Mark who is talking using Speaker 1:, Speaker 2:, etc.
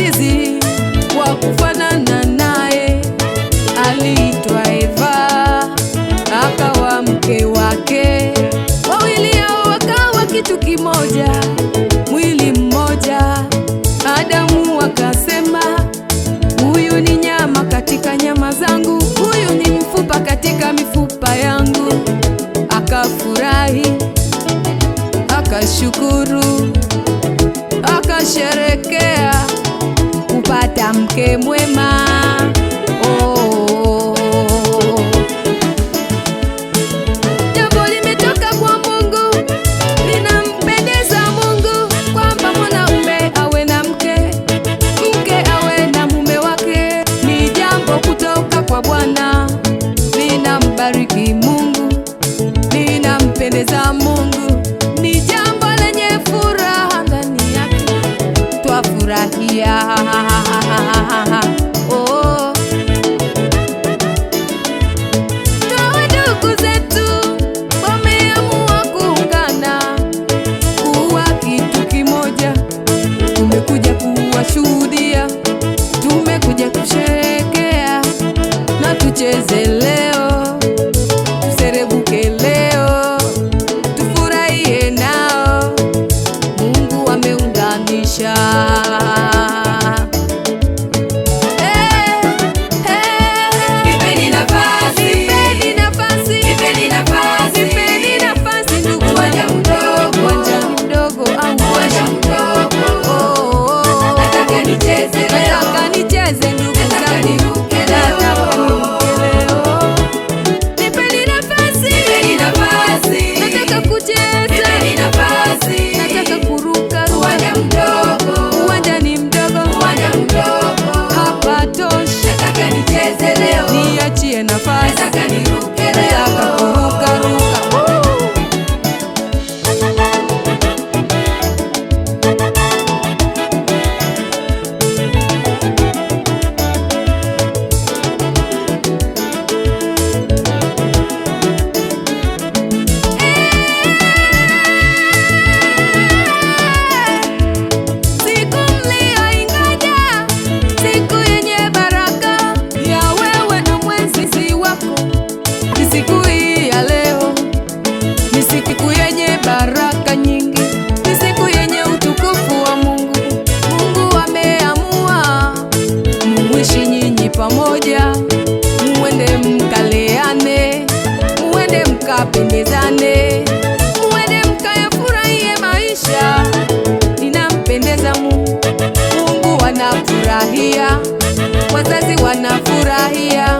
Speaker 1: msaidizi wa kufanana naye, aliitwa Eva, akawa mke wake. Wawili hao wakawa kitu kimoja, mwili mmoja. Adamu akasema, huyu ni nyama katika nyama zangu, huyu ni mfupa katika mifupa yangu. Akafurahi, akashukuru, akasherekea kupata mke mwema. Jambo limetoka kwa Mungu, linampendeza Mungu, kwamba mwanaume awe na mke, mke awe na mume wake. Ni jambo kutoka kwa Bwana, linambariki Mungu, linampendeza Mungu, ni jambo lenye furaha ndani yake, twafurahia. Nawe ndugu zetu wameamua kuungana kuwa kitu kimoja. Tumekuja kuwashuhudia, tumekuja kusherekea, na tucheze leo, tuserebuke leo, tufurahie nao. Mungu ameunganisha. Niachie nafasi, nataka kuruka ruka. Siku mlioingoja, siku yenye baraka ya wewe na mwenzi wako, ni siku hii ya leo. Ni siku yenye baraka nyingi, ni siku yenye utukufu wa Mungu. Mungu ameamua muishi nyinyi pamoja, muende mkaleane, muende mkapendezane, muende mkayafurahie maisha. Inampendeza Mungu, Mungu anafurahia, wazazi wanafurahia.